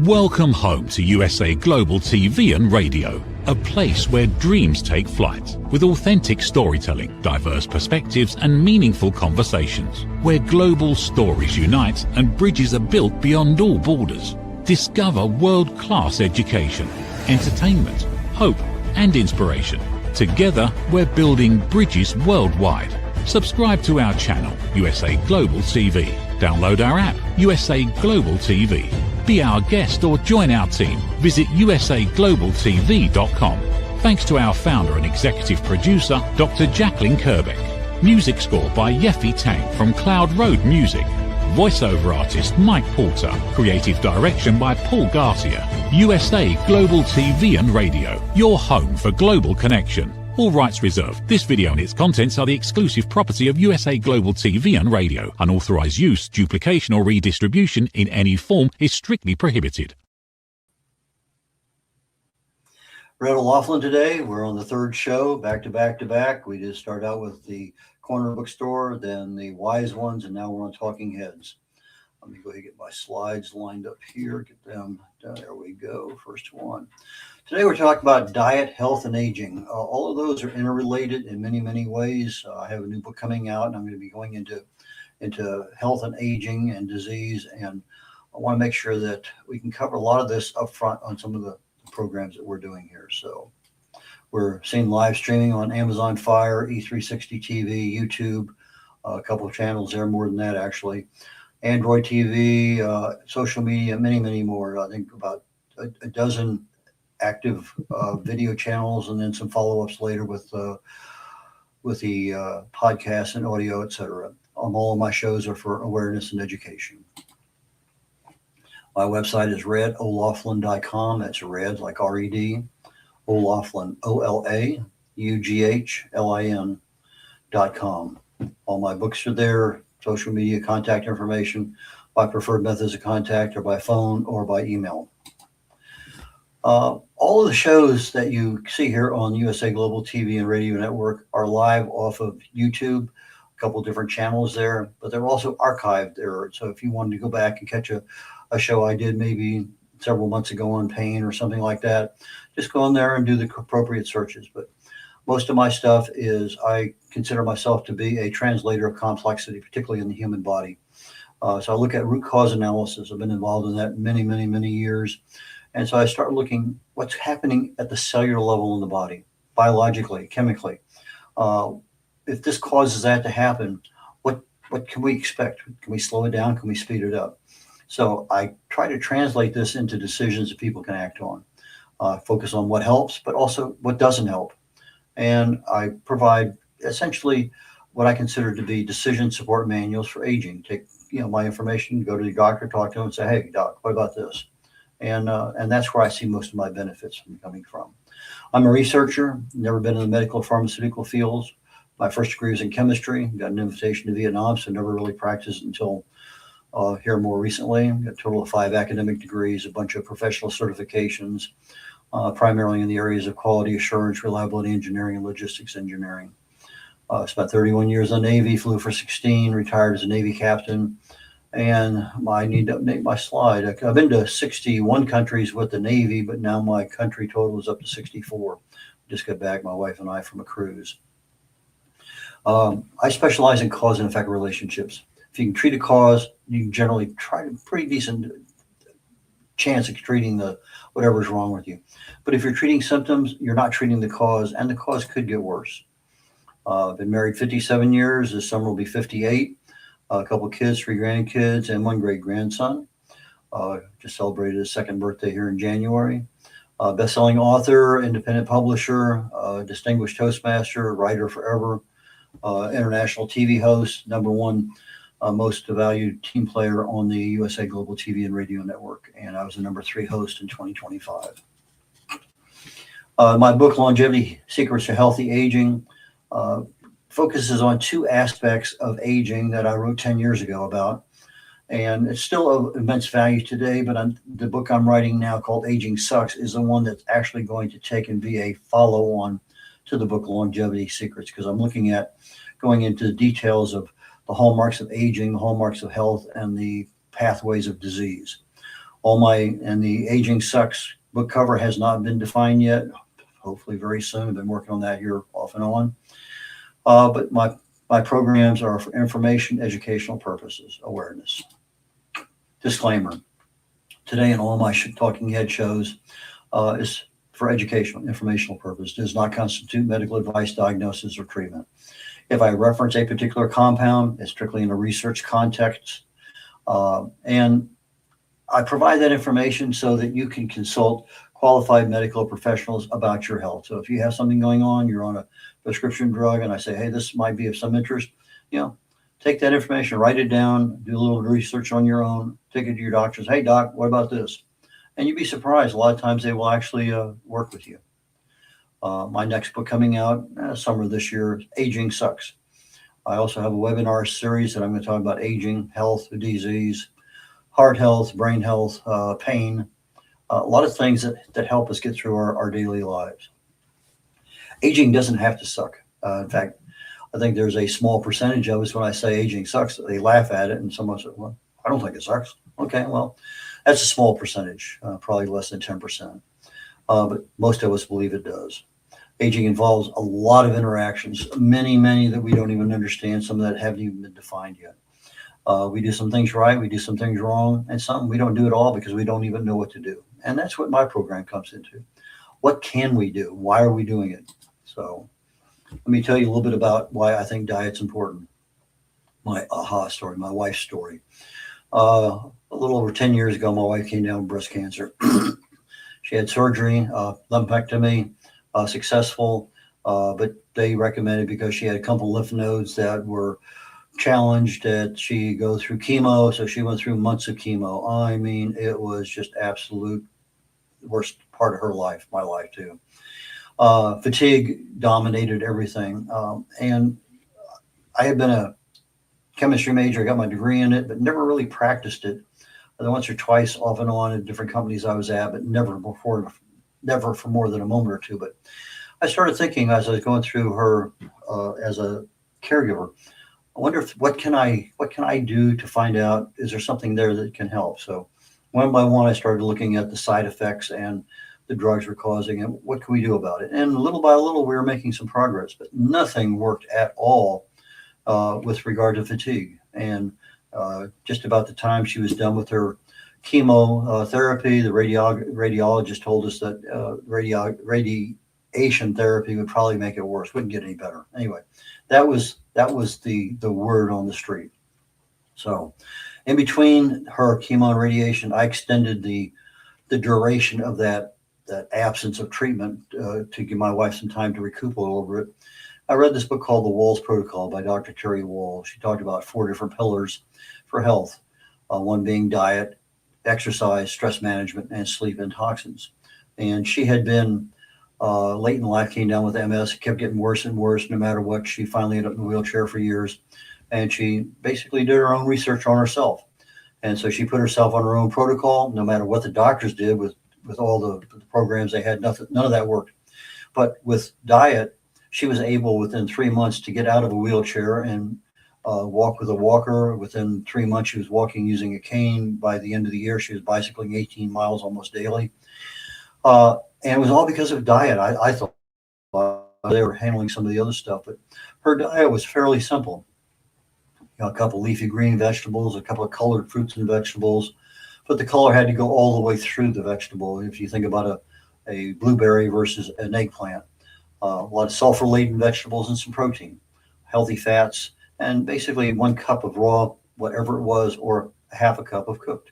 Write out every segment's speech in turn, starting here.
Welcome home to USA Global TV and Radio, a place where dreams take flight, with authentic storytelling, diverse perspectives and meaningful conversations, where global stories unite and bridges are built beyond all borders. Discover world-class education, entertainment, hope and inspiration. Together, we're building bridges worldwide. Subscribe to our channel, USA Global TV. Download our app, USA Global TV. Be our guest or join our team. Visit usaglobaltv.com. Thanks to our founder and executive producer, Dr. Jacalyn Kerbeck. Music score by Yeffy Tang from Cloud Road Music. Voiceover artist Mike Porter. Creative direction by Paul Garcia. USA Global TV and Radio. Your home for global connection. All rights reserved. This video and its contents are the exclusive property of USA Global TV and Radio. Unauthorized use, duplication or redistribution in any form is strictly prohibited. We're at O'Laughlin today. We're on the third show, back to back to back. We just started out with the corner bookstore, then the wise ones, and now we're on Talking Heads. Let me go ahead and get my slides lined up here. Get them. There we go. First one. Today we're talking about diet, health, and aging. All of those are interrelated in many, many ways. I have a new book coming out, and I'm going to be going into health and aging and disease, and I want to make sure that we can cover a lot of this up front on some of the programs that we're doing here. So we're seeing live streaming on Amazon Fire, E360 TV, YouTube, a couple of channels there, more than that actually, Android TV, social media, many, many more. I think about a dozen active video channels, and then some follow-ups later with the podcast and audio, etc. All of my shows are for awareness and education. My website is redolaughlin.com. That's red like R-E-D, O'Laughlin, OLAUGHLIN.com. All my books are there, social media, contact information. My preferred methods of contact are by phone or by email. All of the shows that you see here on USA Global TV and Radio Network are live off of YouTube, a couple of different channels there, but they're also archived there. So if you wanted to go back and catch a show I did maybe several months ago on pain or something like that, just go in there and do the appropriate searches. But most of my stuff is, I consider myself to be a translator of complexity, particularly in the human body. So I look at root cause analysis. I've been involved in that many, many, many years. And so I start looking what's happening at the cellular level in the body, biologically, chemically. If this causes that to happen, what can we expect? Can we slow it down? Can we speed it up? So I try to translate this into decisions that people can act on. Focus on what helps, but also what doesn't help. And I provide essentially what I consider to be decision support manuals for aging. Take my information, go to the doctor, talk to him, and say, "Hey, doc, what about this?" And that's where I see most of my benefits coming from. I'm a researcher, never been in the medical or pharmaceutical fields. My first degree was in chemistry, got an invitation to Vietnam, so never really practiced until here more recently. Got a total of 5 academic degrees, a bunch of professional certifications, primarily in the areas of quality assurance, reliability engineering, and logistics engineering. Spent 31 years in the Navy, flew for 16, retired as a Navy captain. And I need to update my slide. I've been to 61 countries with the Navy, but now my country total is up to 64. Just got back, my wife and I, from a cruise. I specialize in cause and effect relationships. If you can treat a cause, you can generally try to pretty decent chance of treating whatever's wrong with you. But if you're treating symptoms, you're not treating the cause, and the cause could get worse. I've been married 57 years. This summer will be 58. A couple of kids, 3 grandkids, and 1 great-grandson. Just celebrated his 2nd birthday here in January. Best-selling author, independent publisher, distinguished Toastmaster, writer forever, international TV host, #1 most valued team player on the USA Global TV and Radio Network, and I was the #3 host in 2025. My book, Longevity Secrets to Healthy Aging, focuses on 2 aspects of aging that I wrote 10 years ago about, and it's still of immense value today, but the book I'm writing now, called Aging Sucks, is the one that's actually going to take and be a follow-on to the book Longevity Secrets, because I'm looking at going into the details of the hallmarks of aging, the hallmarks of health, and the pathways of disease. And the Aging Sucks book cover has not been defined yet. Hopefully very soon. I've been working on that here off and on. But my programs are for information, educational purposes, awareness. Disclaimer. Today in all my talking head shows is for educational, informational purpose. Does not constitute medical advice, diagnosis, or treatment. If I reference a particular compound, it's strictly in a research context. And I provide that information so that you can consult qualified medical professionals about your health. So if you have something going on, you're on a prescription drug, and I say, hey, this might be of some interest, take that information, write it down, do a little research on your own, take it to your doctors. Hey, doc, what about this? And you'd be surprised. A lot of times they will actually work with you. My next book coming out summer this year, Aging Sucks. I also have a webinar series that I'm going to talk about aging, health, disease, heart health, brain health, pain, a lot of things that help us get through our daily lives. Aging doesn't have to suck. In fact, I think there's a small percentage of us when I say aging sucks, they laugh at it, and someone says, well, I don't think it sucks. Okay, well, that's a small percentage, probably less than 10%. But most of us believe it does. Aging involves a lot of interactions, many that we don't even understand, some that haven't even been defined yet. We do some things right, we do some things wrong, and some we don't do at all because we don't even know what to do. And that's what my program comes into. What can we do? Why are we doing it? So let me tell you a little bit about why I think diet's important. My aha story, my wife's story. A little over 10 years ago, my wife came down with breast cancer. She had surgery, lumpectomy, successful, but they recommended, because she had a couple lymph nodes that were challenged, that she go through chemo. So she went through months of chemo. I mean, it was just absolute worst part of her life, my life too. Fatigue dominated everything. And I had been a chemistry major. I got my degree in it, but never really practiced it. Once or twice off and on at different companies I was at, but never for more than a moment or two. But I started thinking as I was going through her as a caregiver, I wonder what can I do to find out, is there something there that can help? So one by one, I started looking at the side effects and the drugs were causing, and what can we do about it? And little by little, we were making some progress, but nothing worked at all with regard to fatigue. And just about the time she was done with her chemotherapy, the radiologist told us that radiation therapy would probably make it worse, wouldn't get any better. Anyway, that was the word on the street. So in between her chemo and radiation, I extended the duration of that absence of treatment to give my wife some time to recoup a little bit. I read this book called The Walls Protocol by Dr. Terry Wall. She talked about 4 different pillars for health, one being diet, exercise, stress management, and sleep and toxins. And she had been late in life, came down with MS, kept getting worse and worse no matter what. She finally ended up in a wheelchair for years. And she basically did her own research on herself. And so she put herself on her own protocol, no matter what the doctors did with all the programs they had, none of that worked. But with diet, she was able within 3 months to get out of a wheelchair and walk with a walker. Within 3 months, she was walking using a cane. By the end of the year, she was bicycling 18 miles almost daily. And it was all because of diet. I thought they were handling some of the other stuff, but her diet was fairly simple. A couple leafy green vegetables, a couple of colored fruits and vegetables, but the color had to go all the way through the vegetable. If you think about a blueberry versus an eggplant, a lot of sulfur-laden vegetables and some protein, healthy fats, and basically 1 cup of raw, whatever it was, or half a cup of cooked.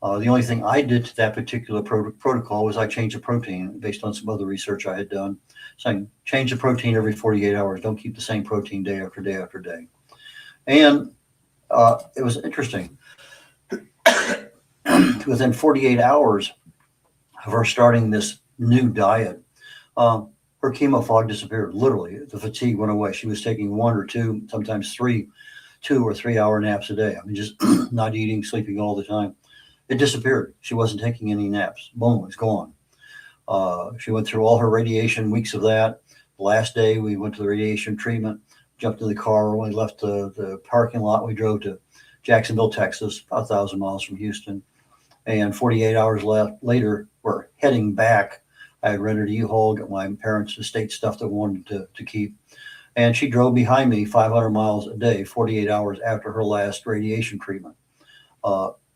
The only thing I did to that particular protocol was I changed the protein based on some other research I had done, saying change the protein every 48 hours. Don't keep the same protein day after day after day. And it was interesting. Within 48 hours of her starting this new diet, her chemo fog disappeared. Literally, the fatigue went away. She was taking 1 or 2, sometimes 3, 2 or 3 hour naps a day. I mean, just not eating, sleeping all the time. It disappeared. She wasn't taking any naps. Boom, it's gone. She went through all her radiation, weeks of that. The last day we went to the radiation treatment, jumped in the car. When we left the parking lot, we drove to Jacksonville, Texas, about 1,000 miles from Houston. And 48 hours later, we're heading back. I had rented a U-Haul, got my parents' estate stuff that I wanted to keep. And she drove behind me 500 miles a day, 48 hours after her last radiation treatment.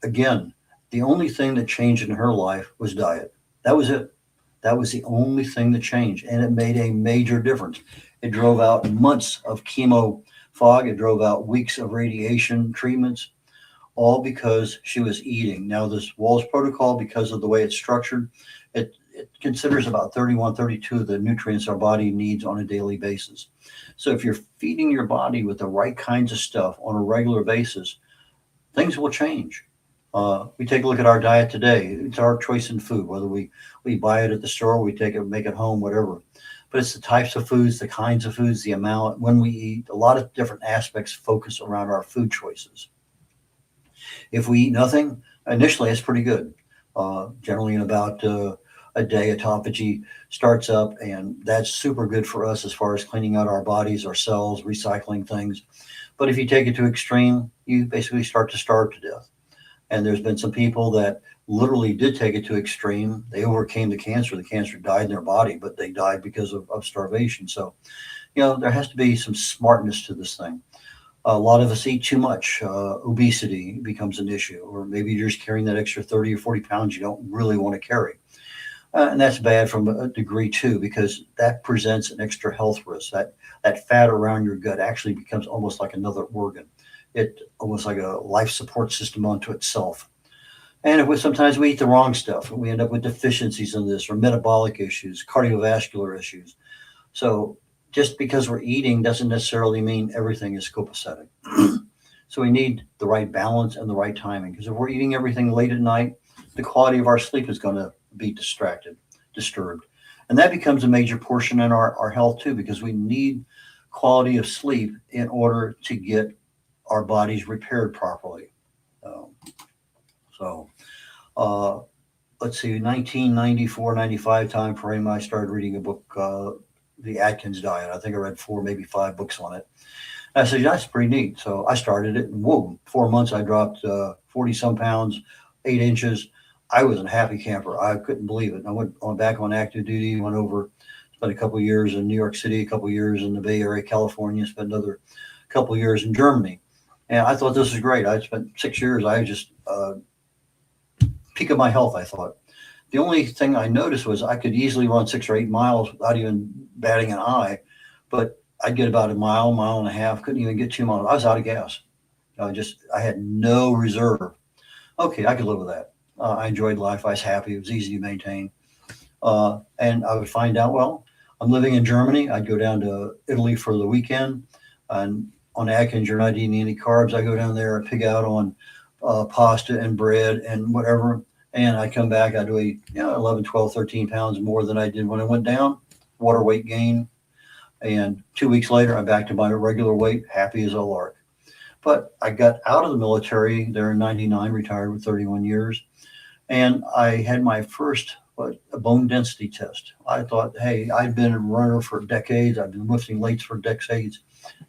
Again, the only thing that changed in her life was diet. That was it. That was the only thing that changed, and it made a major difference. It drove out months of chemo fog. It drove out weeks of radiation treatments, all because she was eating. Now, this Walls protocol, because of the way it's structured, it considers about 31, 32 of the nutrients our body needs on a daily basis. So if you're feeding your body with the right kinds of stuff on a regular basis, things will change. We take a look at our diet today. It's our choice in food, whether we buy it at the store, we take it, make it home, whatever. But it's the types of foods, the kinds of foods, the amount, when we eat. A lot of different aspects focus around our food choices. If we eat nothing, initially it's pretty good. Generally in about a day, autophagy starts up, and that's super good for us as far as cleaning out our bodies, our cells, recycling things. But if you take it to extreme, you basically start to starve to death. And there's been some people that literally did take it to extreme. They overcame the cancer. The cancer died in their body, but they died because of starvation. So, there has to be some smartness to this thing. A lot of us eat too much. Obesity becomes an issue, or maybe you're just carrying that extra 30 or 40 pounds you don't really want to carry. And that's bad from a degree too, because that presents an extra health risk. That fat around your gut actually becomes almost like another organ. It almost like a life support system unto itself. And sometimes we eat the wrong stuff, and we end up with deficiencies in this, or metabolic issues, cardiovascular issues. So just because we're eating doesn't necessarily mean everything is copacetic. So we need the right balance and the right timing, because if we're eating everything late at night, the quality of our sleep is going to be disturbed. And that becomes a major portion in our health too, because we need quality of sleep in order to get our bodies repaired properly. So let's see, 1994, 95 time frame, I started reading a book, The Atkins Diet. I think I read 4, maybe 5 books on it. And I said, that's pretty neat. So I started it, and whoa, 4 months, I dropped 40 some pounds, 8 inches. I was a happy camper. I couldn't believe it. I went back on active duty, went over, spent a couple of years in New York City, a couple of years in the Bay Area, California, spent another couple of years in Germany. And I thought this was great. I spent 6 years. I just peak of my health, I thought. The only thing I noticed was I could easily run 6 or 8 miles without even batting an eye, but I'd get about a mile, mile and a half, couldn't even get 2 miles. I was out of gas. I had no reserve. Okay, I could live with that. I enjoyed life. I was happy. It was easy to maintain. And I would find out, well, I'm living in Germany. I'd go down to Italy for the weekend. And on Atkins, you're not eating any carbs. I go down there and pig out on pasta and bread and whatever. And I come back, I do eat 11, 12, 13 pounds more than I did when I went down. Water weight gain. And 2 weeks later, I'm back to my regular weight, happy as a lark. But I got out of the military there in 99, retired with 31 years. And I had my first bone density test. I thought, hey, I've been a runner for decades. I've been lifting weights for decades.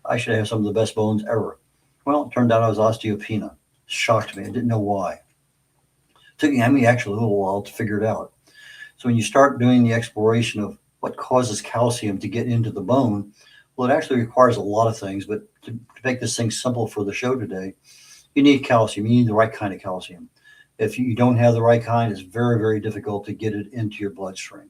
I should have some of the best bones ever. Well, it turned out I was osteopenia. Shocked me. I didn't know why. It took me actually a little while to figure it out. So when you start doing the exploration of what causes calcium to get into the bone, well, it actually requires a lot of things. But to make this thing simple for the show today, you need calcium. You need the right kind of calcium. If you don't have the right kind, it's very, very difficult to get it into your bloodstream.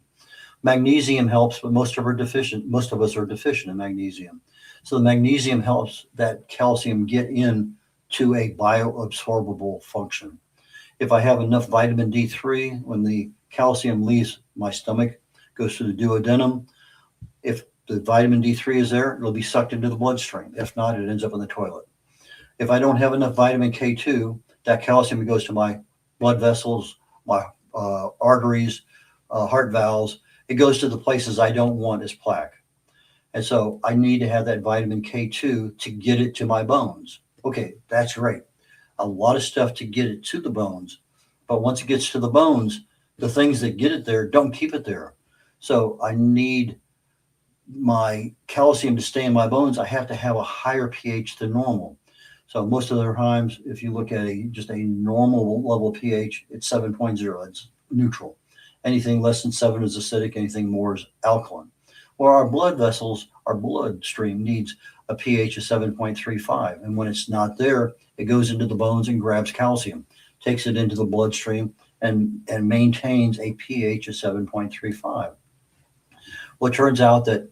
Magnesium helps, but most of us are deficient in magnesium. So the magnesium helps that calcium get in to a bioabsorbable function. If I have enough vitamin D3, when the calcium leaves my stomach, goes to the duodenum, if the vitamin D3 is there, it'll be sucked into the bloodstream. If not, it ends up in the toilet. If I don't have enough vitamin K2, that calcium goes to my blood vessels, my arteries, heart valves. It goes to the places I don't want as plaque. And so I need to have that vitamin K2 to get it to my bones. Okay, that's great. A lot of stuff to get it to the bones. But once it gets to the bones, the things that get it there don't keep it there. So I need my calcium to stay in my bones. I have to have a higher pH than normal. So most of the times, if you look at just a normal level pH, it's 7.0. It's neutral. Anything less than 7 is acidic. Anything more is alkaline. Well, our blood vessels, our bloodstream needs a pH of 7.35. And when it's not there, it goes into the bones and grabs calcium, takes it into the bloodstream, and maintains a pH of 7.35. Well, it turns out that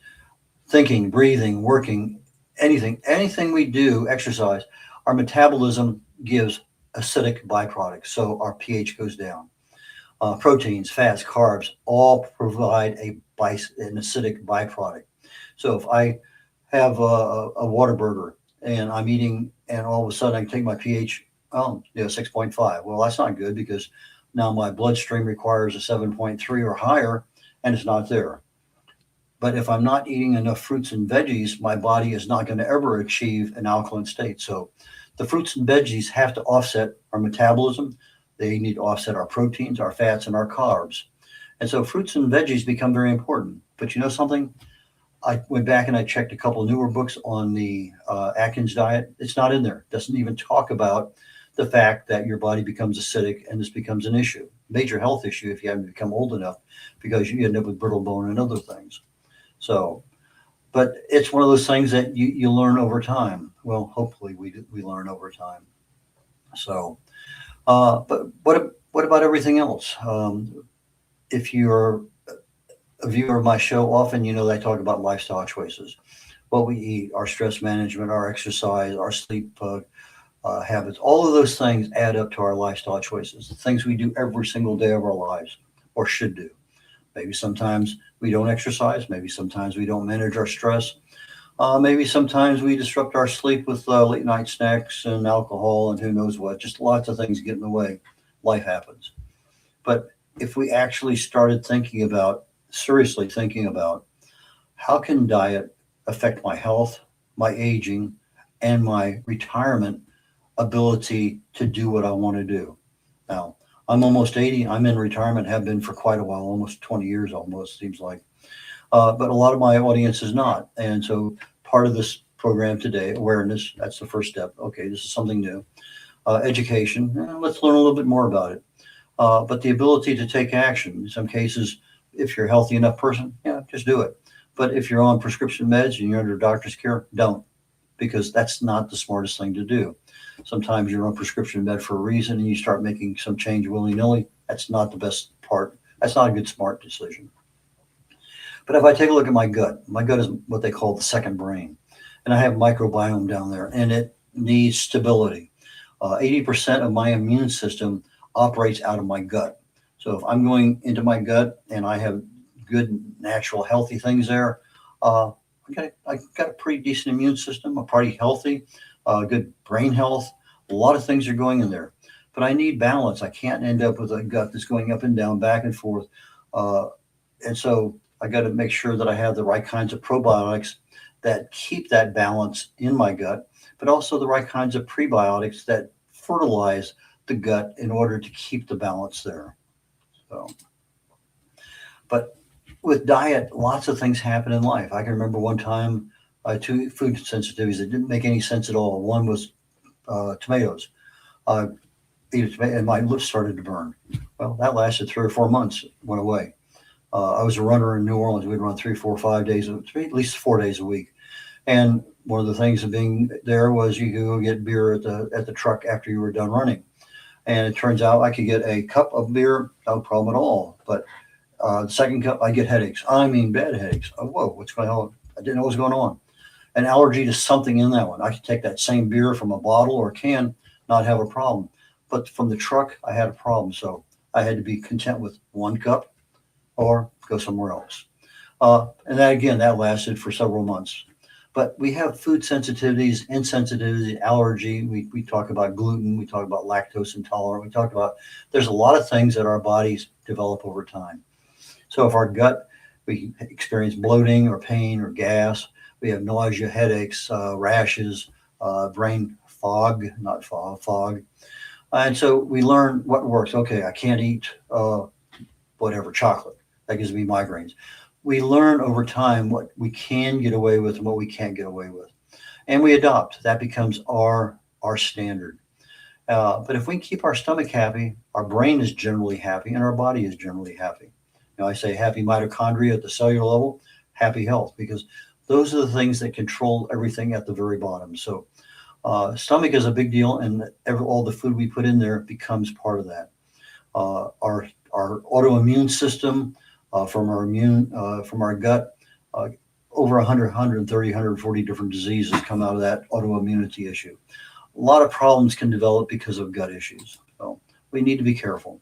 thinking, breathing, working, anything we do, exercise, our metabolism gives acidic byproducts. So our pH goes down. Proteins, fats, carbs all provide an acidic byproduct. So if I have a Whataburger and I'm eating, and all of a sudden I can take my pH, 6.5. Well, that's not good, because now my bloodstream requires a 7.3 or higher, and it's not there. But if I'm not eating enough fruits and veggies, my body is not going to ever achieve an alkaline state. So the fruits and veggies have to offset our metabolism. They need to offset our proteins, our fats, and our carbs. And so fruits and veggies become very important. But you know something? I went back and I checked a couple of newer books on the Atkins diet. It's not in there. It doesn't even talk about the fact that your body becomes acidic, and this becomes an issue, major health issue, if you haven't become old enough, because you end up with brittle bone and other things. So, but it's one of those things that you learn over time. Well, hopefully we learn over time. So, but what about everything else? If you're a viewer of my show, often you know that I talk about lifestyle choices, what we eat, our stress management, our exercise, our sleep habits. All of those things add up to our lifestyle choices, the things we do every single day of our lives, or should do. Maybe sometimes we don't exercise. Maybe sometimes we don't manage our stress. Maybe sometimes we disrupt our sleep with late night snacks and alcohol and who knows what. Just lots of things get in the way. Life happens. But if we actually started seriously thinking about how can diet affect my health, my aging, and my retirement ability to do what I want to do. Now, I'm almost 80. I'm in retirement, have been for quite a while, almost 20 years almost, seems like. But a lot of my audience is not. And so part of this program today, awareness, that's the first step. Okay, this is something new. Education, let's learn a little bit more about it. But the ability to take action. In some cases, if you're a healthy enough person, just do it. But if you're on prescription meds and you're under doctor's care, don't, because that's not the smartest thing to do. Sometimes you're on prescription med for a reason and you start making some change willy-nilly. That's not the best part. That's not a good, smart decision. But if I take a look at my gut is what they call the second brain. And I have microbiome down there, and it needs stability. 80% of my immune system operates out of my gut. So if I'm going into my gut and I have good, natural, healthy things there, I got a pretty decent immune system, I'm pretty healthy, good brain health. A lot of things are going in there. But I need balance. I can't end up with a gut that's going up and down, back and forth. And so I got to make sure that I have the right kinds of probiotics that keep that balance in my gut, but also the right kinds of prebiotics that fertilize the gut in order to keep the balance there. So, but with diet, lots of things happen in life. I can remember one time I had 2 food sensitivities that didn't make any sense at all. One was tomatoes. I ate a tomato and my lips started to burn. Well, that lasted 3 or 4 months, went away. I was a runner in New Orleans. We'd run 3, 4, 5 days, at least 4 days a week. And one of the things of being there was you could go get beer at the truck after you were done running. And it turns out I could get a cup of beer, no problem at all. But the second cup, I get headaches. I mean, bad headaches. Oh, whoa, what's going on? I didn't know what was going on. An allergy to something in that one. I could take that same beer from a bottle or a can, not have a problem. But from the truck, I had a problem. So I had to be content with 1 cup or go somewhere else. And that lasted for several months. But we have food sensitivities, insensitivity, allergy. We talk about gluten. We talk about lactose intolerant. We talk about, there's a lot of things that our bodies develop over time. So if our gut, we experience bloating or pain or gas, we have nausea, headaches, rashes, brain fog, not fog. And so we learn what works. Okay, I can't eat whatever, chocolate. That gives me migraines. We learn over time what we can get away with and what we can't get away with. And we adopt. That becomes our our standard. But if we can keep our stomach happy, our brain is generally happy, and our body is generally happy. I say happy mitochondria at the cellular level, happy health, because those are the things that control everything at the very bottom. So stomach is a big deal, and all the food we put in there becomes part of that. Our autoimmune system from our gut, over 100, 130, 140 different diseases come out of that autoimmunity issue. A lot of problems can develop because of gut issues. So we need to be careful.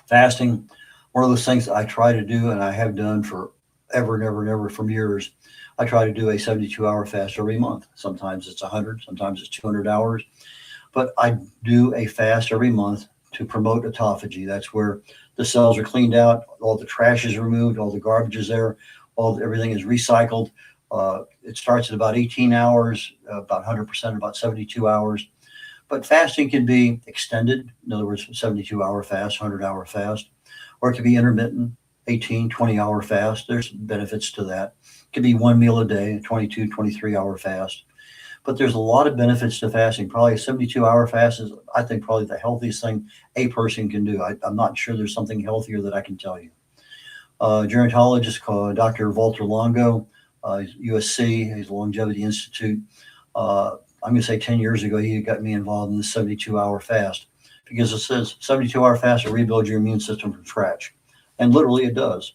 Fasting, one of those things that I try to do, and I have done for ever and ever and ever from years. I try to do a 72-hour fast every month. Sometimes it's 100, sometimes it's 200 hours. But I do a fast every month to promote autophagy. That's where the cells are cleaned out, all the trash is removed, all the garbage is there, everything is recycled. It starts at about 18 hours, about 100%, about 72 hours. But fasting can be extended. In other words, 72-hour fast, 100-hour fast, or it can be intermittent, 18, 20-hour fast. There's benefits to that. It could be one meal a day, 22, 23-hour fast. But there's a lot of benefits to fasting. Probably a 72-hour fast is, I think, probably the healthiest thing a person can do. I'm not sure there's something healthier that I can tell you. Gerontologist called Dr. Walter Longo, USC, he's Longevity Institute. I'm going to say 10 years ago, he got me involved in the 72-hour fast because it says 72-hour fast will rebuild your immune system from scratch. And literally it does.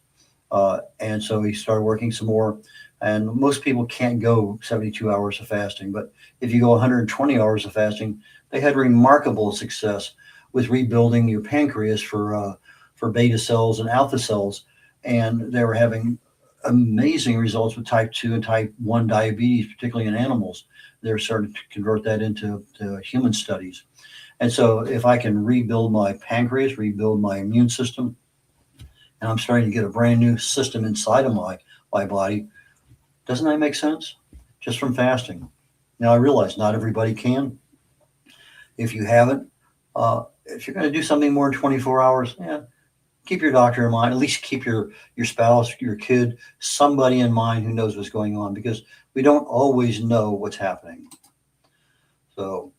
And so he started working some more. And most people can't go 72 hours of fasting. But if you go 120 hours of fasting, they had remarkable success with rebuilding your pancreas for beta cells and alpha cells. And they were having amazing results with type 2 and type 1 diabetes, particularly in animals. They're starting to convert that into human studies. And so if I can rebuild my pancreas, rebuild my immune system, and I'm starting to get a brand new system inside of my body, doesn't that make sense? Just from fasting. Now, I realize not everybody can. If you haven't, if you're going to do something more than 24 hours, keep your doctor in mind. At least keep your spouse, your kid, somebody in mind who knows what's going on, because we don't always know what's happening. So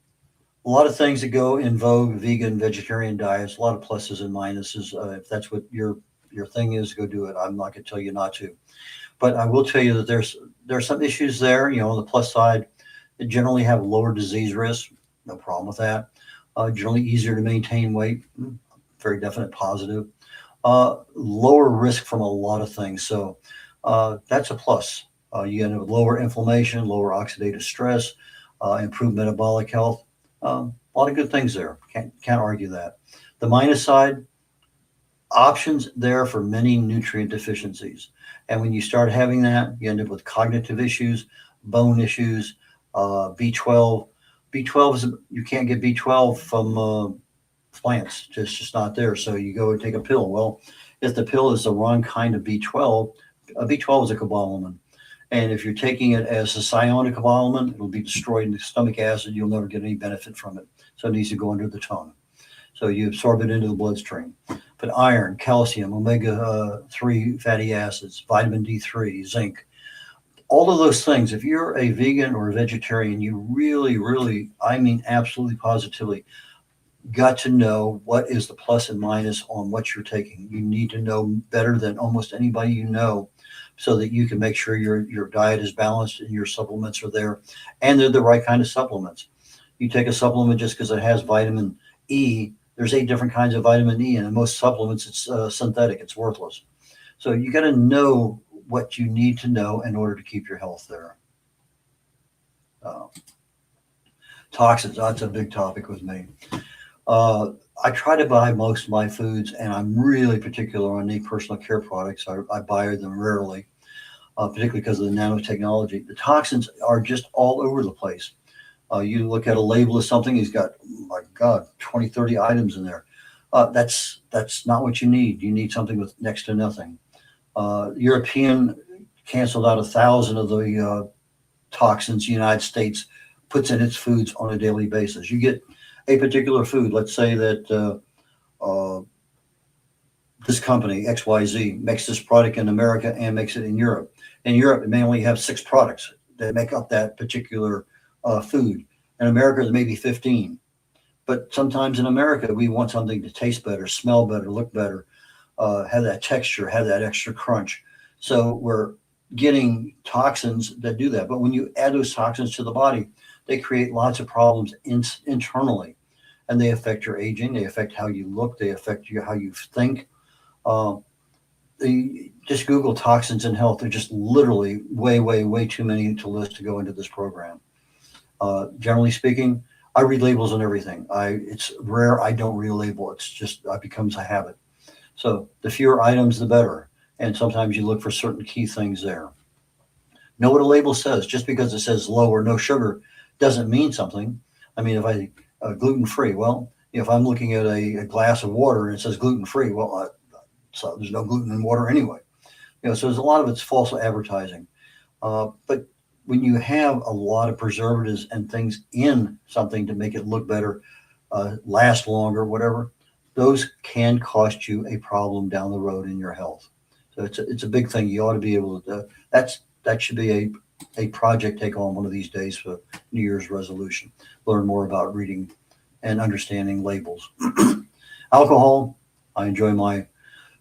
a lot of things that go in vogue, vegan, vegetarian diets, a lot of pluses and minuses. If that's what your thing is, go do it. I'm not going to tell you not to. But I will tell you that there's some issues there. On the plus side, they generally have lower disease risk. No problem with that. Generally easier to maintain weight. Very definite positive. Lower risk from a lot of things. So that's a plus. You end up with lower inflammation, lower oxidative stress, improved metabolic health. A lot of good things there. Can't argue that. The minus side, options there for many nutrient deficiencies. And when you start having that, you end up with cognitive issues, bone issues, B12. B12 is, you can't get B12 from plants. It's just not there. So you go and take a pill. Well, if the pill is the wrong kind of B12, B12 is a cobalamin. And if you're taking it as a cyanocobalamin, it'll be destroyed in the stomach acid. You'll never get any benefit from it. So it needs to go under the tongue. So you absorb it into the bloodstream. But iron, calcium, omega-3 fatty acids, vitamin D3, zinc, all of those things, if you're a vegan or a vegetarian, you really, really, I mean, absolutely positively got to know what is the plus and minus on what you're taking. You need to know better than almost anybody you know, so that you can make sure your diet is balanced and your supplements are there, and they're the right kind of supplements. You take a supplement just because it has vitamin E. There's 8 different kinds of vitamin E, and in most supplements, it's synthetic. It's worthless. So you got to know what you need to know in order to keep your health there. Toxins, that's a big topic with me. I try to buy most of my foods, and I'm really particular on any personal care products. I buy them rarely, particularly because of the nanotechnology. The toxins are just all over the place. You look at a label of something, he's got, oh my God, 20, 30 items in there. That's not what you need. You need something with next to nothing. European canceled out 1,000 of the toxins the United States puts in its foods on a daily basis. You get a particular food, let's say that this company, XYZ, makes this product in America and makes it in Europe. In Europe, it may only have 6 products that make up that particular food. In America, it's maybe 15. But sometimes in America, we want something to taste better, smell better, look better, have that texture, have that extra crunch. So we're getting toxins that do that. But when you add those toxins to the body, they create lots of problems internally, and they affect your aging. They affect how you look. They affect you how you think. Uh, just Google toxins in health. They're just literally way, way, way too many to list to go into this program. Generally speaking, I read labels on everything. It's rare I don't read a label. It's just it becomes a habit. So the fewer items, the better. And sometimes you look for certain key things there. Know what a label says. Just because it says low or no sugar doesn't mean something. I mean, if I gluten free, well, if I'm looking at a glass of water and it says gluten free, well, so there's no gluten in water anyway. So there's a lot of it's false advertising. But when you have a lot of preservatives and things in something to make it look better, last longer, whatever, those can cost you a problem down the road in your health. So it's a big thing. You ought to be able to. That should be a project take on one of these days for New Year's resolution. Learn more about reading and understanding labels. Alcohol. I enjoy my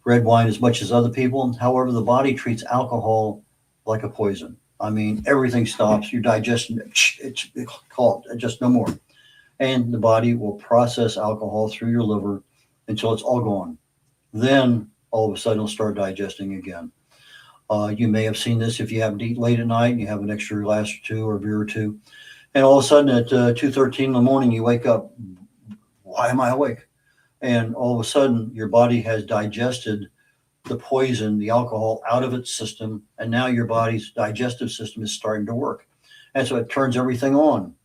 red wine as much as other people. However, the body treats alcohol like a poison. I mean, everything stops. Your digestion, it's called just no more. And the body will process alcohol through your liver until it's all gone. Then all of a sudden it'll start digesting again. You may have seen this if you happen to eat late at night and you have an extra glass or two or beer or two. And all of a sudden at 2:13 in the morning, you wake up. Why am I awake? And all of a sudden your body has digested the poison, the alcohol out of its system. And now your body's digestive system is starting to work. And so it turns everything on.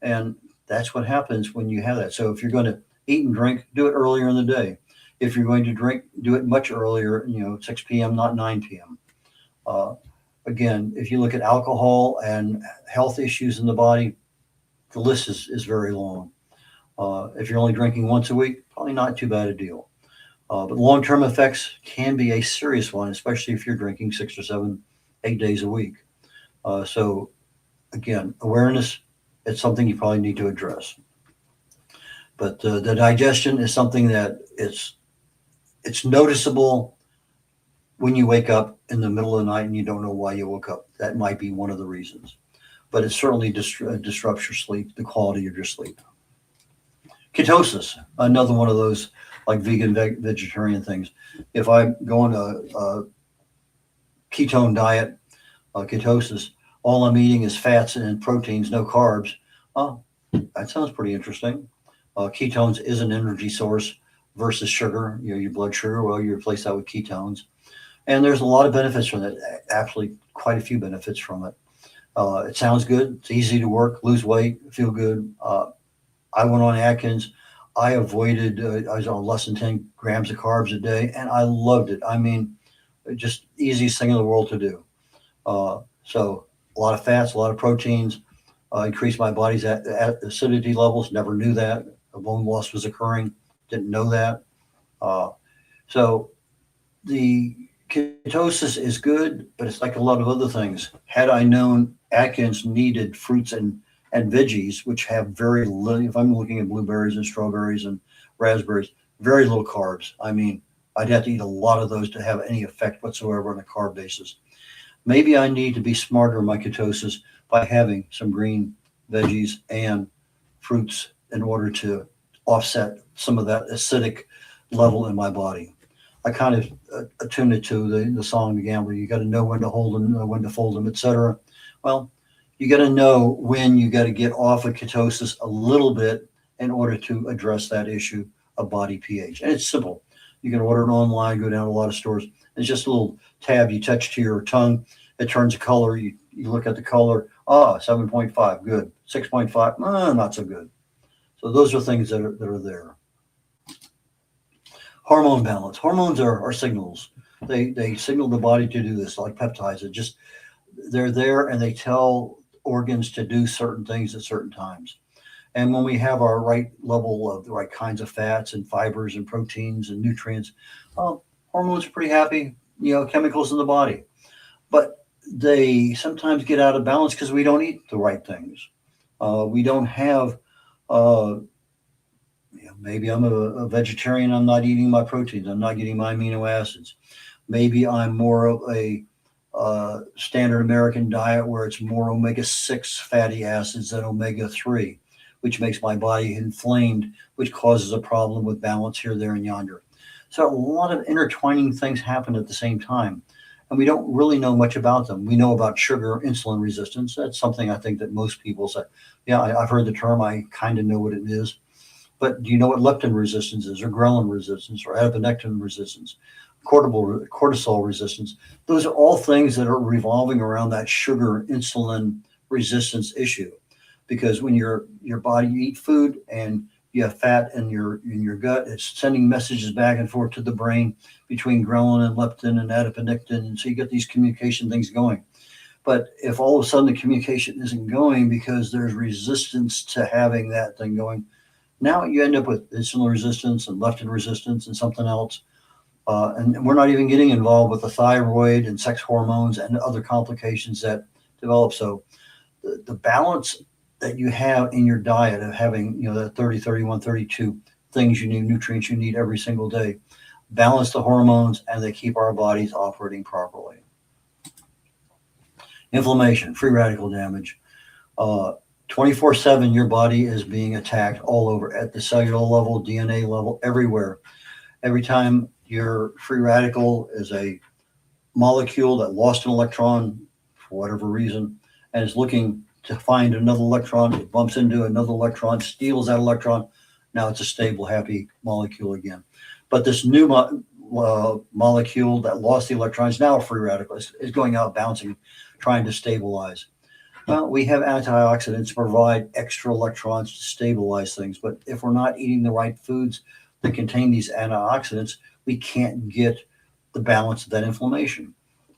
And that's what happens when you have that. So if you're going to eat and drink, do it earlier in the day. If you're going to drink, do it much earlier, 6 p.m., not 9 p.m. Again, if you look at alcohol and health issues in the body, the list is very long. If you're only drinking once a week, probably not too bad a deal. But long-term effects can be a serious one, especially if you're drinking 6 or 7, 8 days a week. So again, awareness, it's something you probably need to address. But the digestion is something that it's noticeable when you wake up in the middle of the night and you don't know why you woke up. That might be one of the reasons. But it certainly disrupts your sleep, the quality of your sleep. Ketosis, another one of those like vegan, vegetarian things. If I go on a ketone diet, ketosis, all I'm eating is fats and proteins, no carbs. Oh, that sounds pretty interesting. Ketones is an energy source versus sugar, your blood sugar. Well, you replace that with ketones. And there's a lot of benefits from that, actually quite a few benefits from it. It sounds good. It's easy to work, lose weight, feel good. I went on Atkins. I avoided, I was on less than 10 grams of carbs a day, and I loved it. I mean, just easiest thing in the world to do. So a lot of fats, a lot of proteins, increased my body's acidity levels. Never knew that. The bone loss was occurring. Didn't know that. So the ketosis is good, but it's like a lot of other things. Had I known Atkins needed fruits and veggies, which have very little, if I'm looking at blueberries and strawberries and raspberries, very little carbs. I mean, I'd have to eat a lot of those to have any effect whatsoever on a carb basis. Maybe I need to be smarter in my ketosis by having some green veggies and fruits in order to offset some of that acidic level in my body. I kind of attuned it to the song The Gambler. You got to know when to hold them, know when to fold them, etc. Well, you got to know when you got to get off of ketosis a little bit in order to address that issue of body pH. And it's simple. You can order it online, go down to a lot of stores. It's just a little tab you touch to your tongue. It turns a color. You look at the color. 7.5, good. 6.5, not so good. So those are things that are there. Hormone balance. Hormones are signals. They signal the body to do this, like peptides. They're there and they tell organs to do certain things at certain times. And when we have our right level of the right kinds of fats and fibers and proteins and nutrients, hormones are pretty happy, chemicals in the body. But they sometimes get out of balance because we don't eat the right things. We don't have, uh, maybe I'm a vegetarian. I'm not eating my proteins. I'm not getting my amino acids. Maybe I'm more of a standard American diet where it's more omega-6 fatty acids than omega-3, which makes my body inflamed, which causes a problem with balance here, there, and yonder. So a lot of intertwining things happen at the same time, and we don't really know much about them. We know about sugar insulin resistance. That's something I think that most people say, yeah, I've heard the term. I kind of know what it is. But do you know what leptin resistance is, or ghrelin resistance, or adiponectin resistance, cortisol resistance? Those are all things that are revolving around that sugar insulin resistance issue. Because when your body, you eat food and you have fat in your gut, it's sending messages back and forth to the brain between ghrelin and leptin and adiponectin, and so you get these communication things going. But if all of a sudden the communication isn't going because there's resistance to having that thing going, now you end up with insulin resistance and leptin resistance and something else. And we're not even getting involved with the thyroid and sex hormones and other complications that develop. So the balance that you have in your diet of having, the 30, 31, 32 things you need, nutrients you need every single day, balance the hormones, and they keep our bodies operating properly. Inflammation, free radical damage. 24/7, your body is being attacked all over at the cellular level, DNA level, everywhere. Every time your free radical is a molecule that lost an electron for whatever reason and is looking to find another electron, it bumps into another electron, steals that electron. Now it's a stable, happy molecule again. But this new molecule that lost the electrons, now a free radical, is going out, bouncing, trying to stabilize. Well, we have antioxidants to provide extra electrons to stabilize things, but if we're not eating the right foods that contain these antioxidants, we can't get the balance of that inflammation.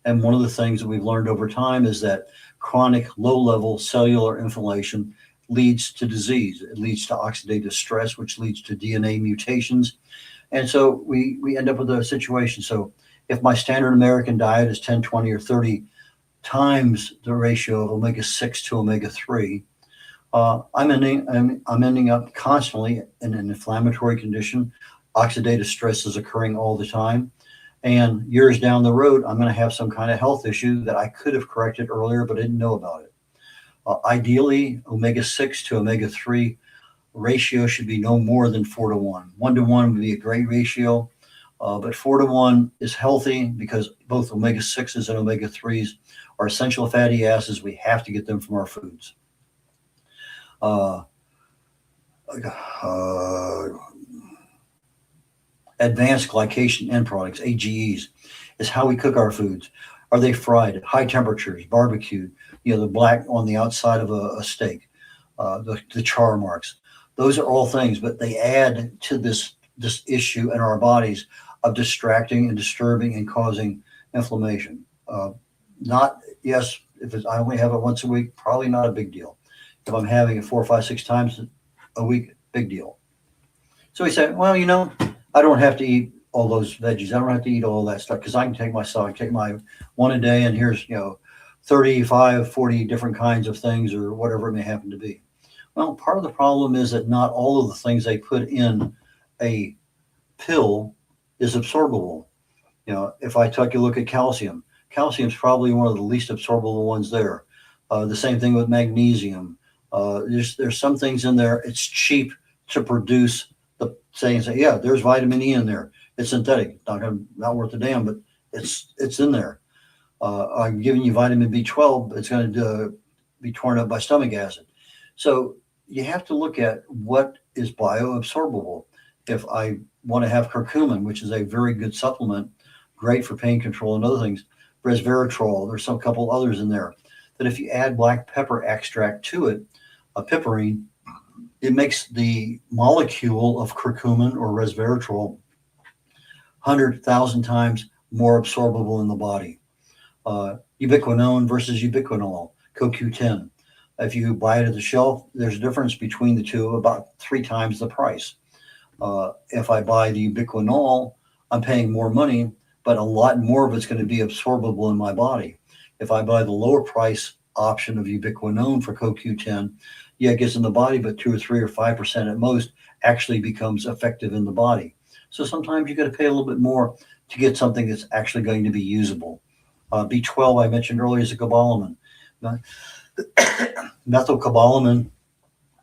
And one of the things that we've learned over time is that chronic low-level cellular inflammation leads to disease. It leads to oxidative stress, which leads to DNA mutations. And so we end up with a situation. So if my standard American diet is 10, 20, or 30 times the ratio of omega-6 to omega-3, I'm ending up constantly in an inflammatory condition. Oxidative stress is occurring all the time. And years down the road, I'm going to have some kind of health issue that I could have corrected earlier, but didn't know about it. Ideally, omega-6 to omega-3 ratio should be no more than 4-to-1. 1-to-1 would be a great ratio, but 4-to-1 is healthy because both omega-6s and omega-3s are essential fatty acids. We have to get them from our foods. Advanced glycation end products, AGEs, is how we cook our foods. Are they fried at high temperatures, barbecued, the black on the outside of a steak, the char marks? Those are all things, but they add to this issue in our bodies of distracting and disturbing and causing inflammation. Yes, if I only have it once a week, probably not a big deal. If I'm having it 4, 5, 6 times a week, big deal. So we say, well, I don't have to eat all those veggies. I don't have to eat all that stuff because I can take my one a day, and here's 35, 40 different kinds of things or whatever it may happen to be. Well, part of the problem is that not all of the things they put in a pill is absorbable. If I take a look at calcium is probably one of the least absorbable ones there. The same thing with magnesium. There's some things in there. It's cheap to produce say, yeah, there's vitamin E in there. It's synthetic. Not worth a damn, but it's in there. I'm giving you vitamin B12. It's going to be torn up by stomach acid. So you have to look at what is bioabsorbable. If I want to have curcumin, which is a very good supplement, great for pain control and other things, resveratrol, there's some couple others in there, that if you add black pepper extract to it, a piperine, it makes the molecule of curcumin or resveratrol 100,000 times more absorbable in the body. Ubiquinone versus ubiquinol, CoQ10. If you buy it at the shelf, there's a difference between the two, about 3 times the price. If I buy the ubiquinol, I'm paying more money, but a lot more of it's going to be absorbable in my body. If I buy the lower price option of ubiquinone for CoQ10. Yeah, it gets in the body, but 2 or 3 or 5% at most actually becomes effective in the body. So sometimes you got to pay a little bit more to get something that's actually going to be usable. B12, I mentioned earlier, is a cobalamin. Methylcobalamin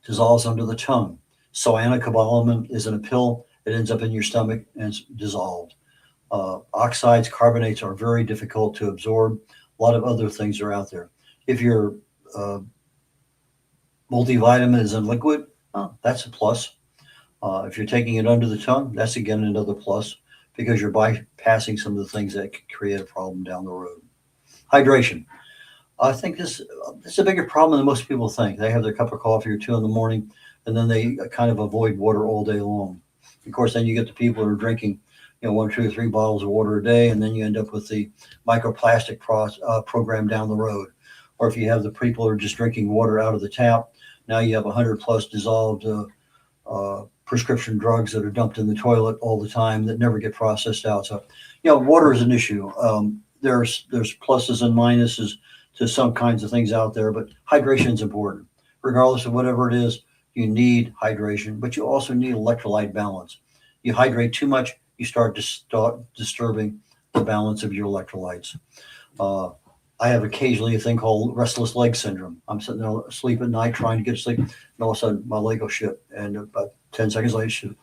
dissolves under the tongue. Cyanocobalamin is in a pill. It ends up in your stomach and it's dissolved. Oxides, carbonates are very difficult to absorb. A lot of other things are out there. If your multivitamin is in liquid, that's a plus. If you're taking it under the tongue, that's again another plus because you're bypassing some of the things that could create a problem down the road. Hydration. I think this is a bigger problem than most people think. They have their cup of coffee or two in the morning, and then they kind of avoid water all day long. Of course, then you get the people who are drinking, 1, 2, or 3 bottles of water a day, and then you end up with the microplastic program down the road. Or if you have the people who are just drinking water out of the tap, now you have 100 plus dissolved prescription drugs that are dumped in the toilet all the time that never get processed out. So, water is an issue. There's pluses and minuses to some kinds of things out there, but hydration is important. Regardless of whatever it is, you need hydration, but you also need electrolyte balance. You hydrate too much, you start disturbing the balance of your electrolytes. I have occasionally a thing called restless leg syndrome. I'm sitting there asleep at night trying to get to sleep, and all of a sudden my leg will shift, and about 10 seconds later, shoot.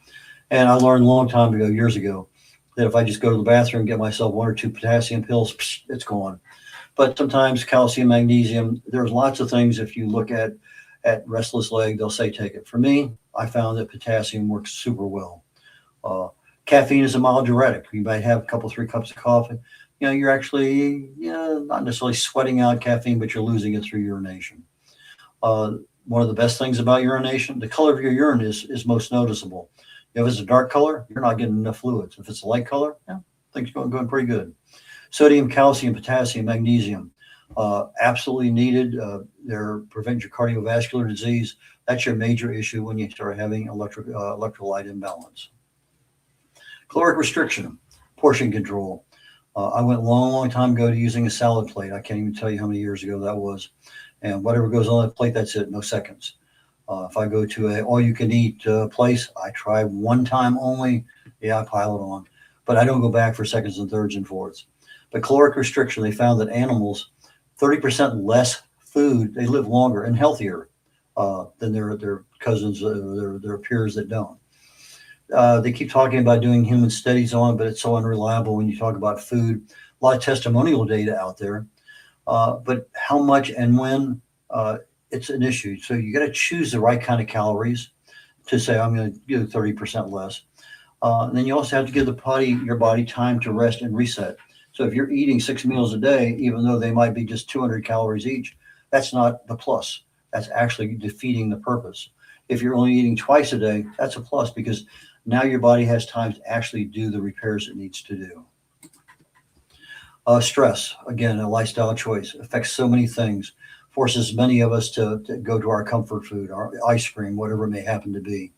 And I learned a long time ago, years ago, that if I just go to the bathroom and get myself 1 or 2 potassium pills, it's gone. But sometimes calcium, magnesium, there's lots of things. If you look at restless leg, they'll say take it. For me, I found that potassium works super well. Caffeine is a mild diuretic. You might have a couple, 3 cups of coffee. You're actually not necessarily sweating out caffeine, but you're losing it through urination. One of the best things about urination, the color of your urine is most noticeable. If it's a dark color, you're not getting enough fluids. If it's a light color, things are going pretty good. Sodium, calcium, potassium, magnesium, absolutely needed. They prevent your cardiovascular disease. That's your major issue when you start having electrolyte imbalance. Caloric restriction, portion control. I went a long time ago to using a salad plate. I can't even tell you how many years ago that was. And whatever goes on that plate, that's it, no seconds. If I go to a all-you-can-eat place, I try one time only. I pile it on. But I don't go back for seconds and thirds and fourths. But caloric restriction, they found that animals, 30% less food, they live longer and healthier than their cousins, their peers that don't. They keep talking about doing human studies on it, but it's so unreliable when you talk about food. A lot of testimonial data out there, but how much and when, it's an issue. So you got to choose the right kind of calories to say, I'm going to do 30% less. And then you also have to give your body time to rest and reset. So if you're eating 6 meals a day, even though they might be just 200 calories each, that's not the plus. That's actually defeating the purpose. If you're only eating twice a day, that's a plus because now your body has time to actually do the repairs it needs to do. Stress, again, a lifestyle choice, affects so many things, forces many of us to go to our comfort food, our ice cream, whatever it may happen to be.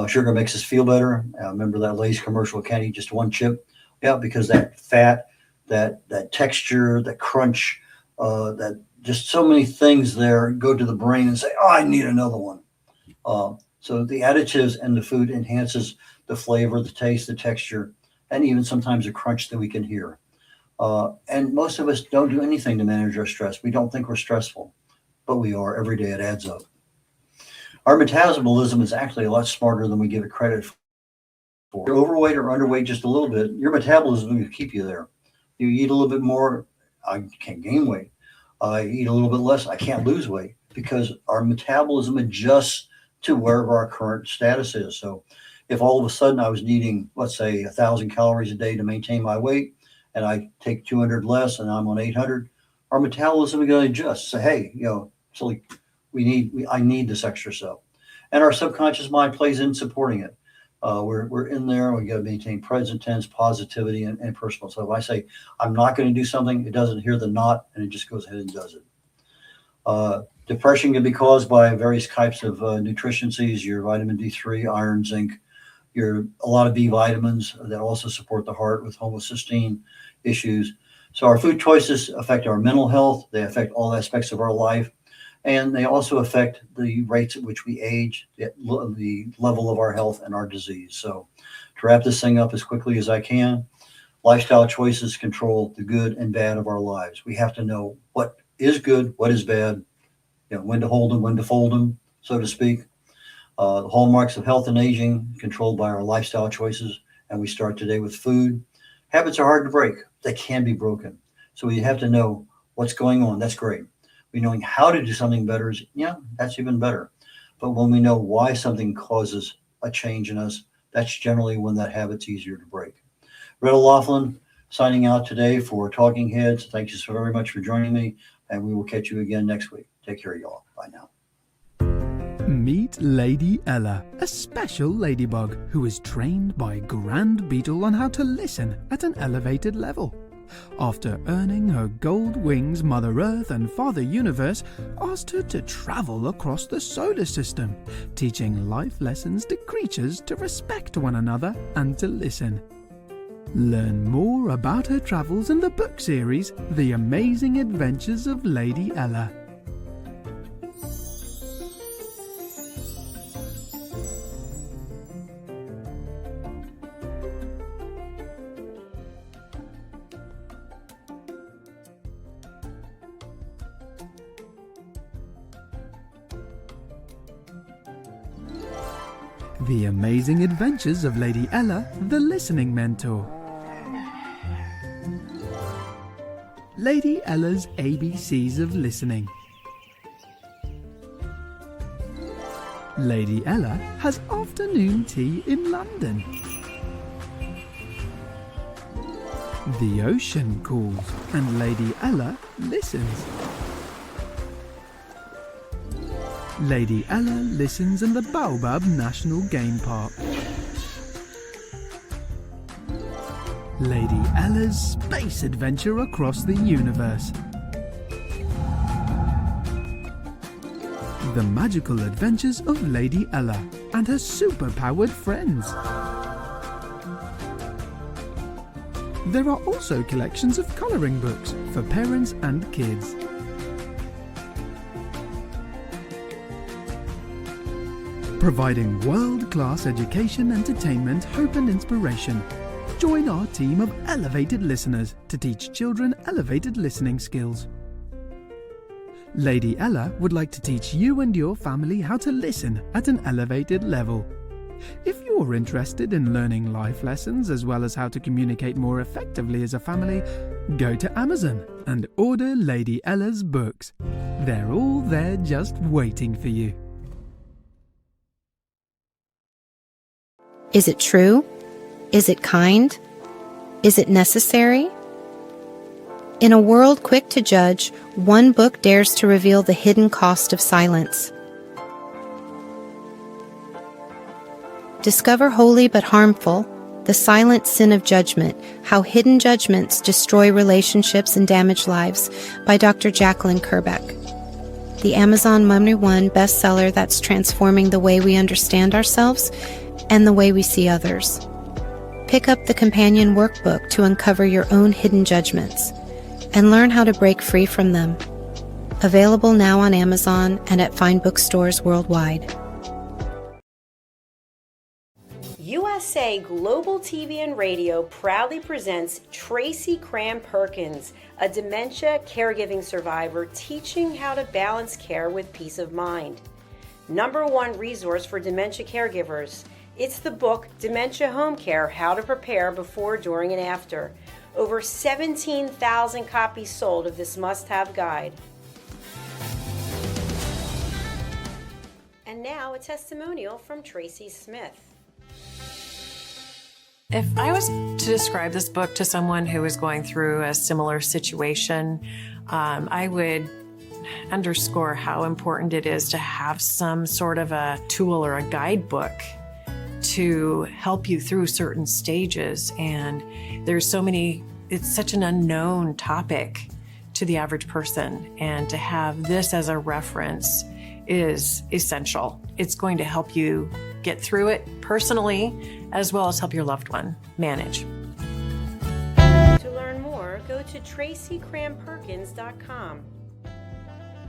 Sugar makes us feel better. Remember that Lay's commercial, can't eat just one chip? Yeah, because that fat, that texture, that crunch, that just so many things there go to the brain and say, oh, I need another one. So the additives and the food enhances the flavor, the taste, the texture, and even sometimes the crunch that we can hear. And most of us don't do anything to manage our stress. We don't think we're stressful, but we are. Every day it adds up. Our metabolism is actually a lot smarter than we give it credit for. If you're overweight or underweight just a little bit, your metabolism will keep you there. You eat a little bit more, I can't gain weight. I eat a little bit less, I can't lose weight because our metabolism adjusts to wherever our current status is. So if all of a sudden I was needing, let's say 1,000 calories a day to maintain my weight, and I take 200 less and I'm on 800, our metabolism is going to adjust. Say, hey, so I need this extra stuff. And our subconscious mind plays in supporting it. We're in there. We got to maintain present tense, positivity, and personal. So if I say I'm not going to do something, it doesn't hear the not, and it just goes ahead and does it. Depression can be caused by various types of nutriencies, your vitamin D3, iron, zinc, a lot of B vitamins that also support the heart with homocysteine issues. So our food choices affect our mental health. They affect all aspects of our life. And they also affect the rates at which we age, the level of our health and our disease. So to wrap this thing up as quickly as I can, lifestyle choices control the good and bad of our lives. We have to know what is good, what is bad, when to hold them, when to fold them, so to speak. The hallmarks of health and aging controlled by our lifestyle choices. And we start today with food. Habits are hard to break. They can be broken. So we have to know what's going on. That's great. Knowing how to do something better is, that's even better. But when we know why something causes a change in us, that's generally when that habit's easier to break. Red O'Loughlin signing out today for Talking Heads. Thank you so very much for joining me, and we will catch you again next week. Take care, y'all. Bye now. Meet Lady Ella, a special ladybug who is trained by Grand Beetle on how to listen at an elevated level. After earning her gold wings, Mother Earth and Father Universe asked her to travel across the solar system, teaching life lessons to creatures to respect one another and to listen. Learn more about her travels in the book series, The Amazing Adventures of Lady Ella. The Amazing Adventures of Lady Ella, the Listening Mentor. Lady Ella's ABCs of Listening. Lady Ella has afternoon tea in London. The ocean calls and Lady Ella listens. Lady Ella listens in the Baobab National Game Park. Lady Ella's space adventure across the universe. The magical adventures of Lady Ella and her super-powered friends. There are also collections of colouring books for parents and kids. Providing world-class education, entertainment, hope and inspiration. Join our team of elevated listeners to teach children elevated listening skills. Lady Ella would like to teach you and your family how to listen at an elevated level. If you're interested in learning life lessons as well as how to communicate more effectively as a family, go to Amazon and order Lady Ella's books. They're all there just waiting for you. Is it true? Is it kind? Is it necessary? In a world quick to judge, one book dares to reveal the hidden cost of silence. Discover Holy but Harmful, The Silent Sin of Judgment, How Hidden Judgments Destroy Relationships and Damage Lives by Dr. Jacalyn Kerbeck. The Amazon #1 bestseller that's transforming the way we understand ourselves and the way we see others. Pick up the companion workbook to uncover your own hidden judgments and learn how to break free from them. Available now on Amazon and at fine bookstores worldwide. USA Global TV and Radio proudly presents Tracy Cram-Perkins, a dementia caregiving survivor teaching how to balance care with peace of mind. #1 resource for dementia caregivers. It's the book Dementia Home Care: How to Prepare Before, During, and After. Over 17,000 copies sold of this must-have guide. And now a testimonial from Tracy Smith. If I was to describe this book to someone who is going through a similar situation, I would underscore how important it is to have some sort of a tool or a guidebook to help you through certain stages. And there's so many, it's such an unknown topic to the average person. And to have this as a reference is essential. It's going to help you get through it personally, as well as help your loved one manage. To learn more, go to TracyCranPerkins.com.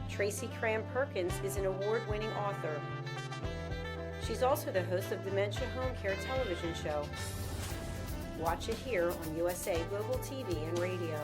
Tracy Cran Perkins is an award-winning author. She's also the host of Dementia Home Care television show. Watch it here on USA Global TV and Radio.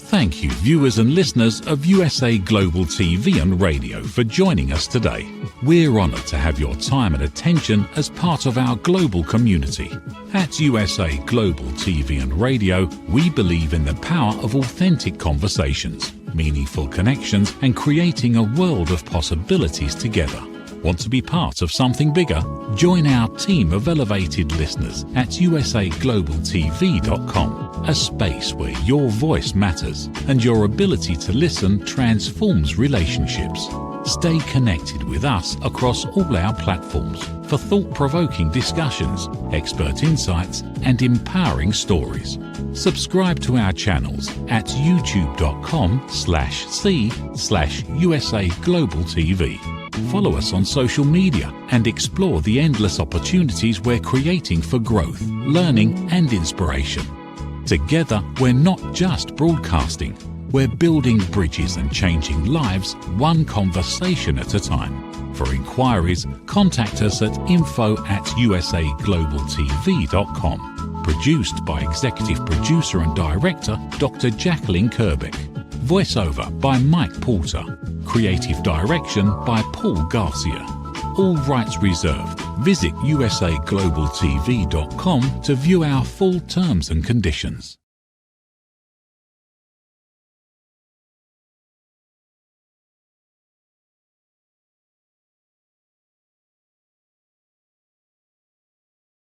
Thank you, viewers and listeners of USA Global TV and Radio, for joining us today. We're honoured to have your time and attention as part of our global community. At USA Global TV and Radio, we believe in the power of authentic conversations, meaningful connections, and creating a world of possibilities together. Want to be part of something bigger? Join our team of elevated listeners at usaglobaltv.com, a space where your voice matters and your ability to listen transforms relationships. Stay connected with us across all our platforms for thought-provoking discussions, expert insights, and empowering stories. Subscribe to our channels at youtube.com/c/USA Global TV. Follow us on social media and explore the endless opportunities we're creating for growth, learning, and inspiration. Together, we're not just broadcasting, we're building bridges and changing lives one conversation at a time. For inquiries, contact us at info@usaglobaltv.com. Produced by Executive Producer and Director Dr. Jacalyn Kerbeck. Voiceover by Mike Porter. Creative direction by Paul Garcia. All rights reserved. Visit usaglobaltv.com to view our full terms and conditions.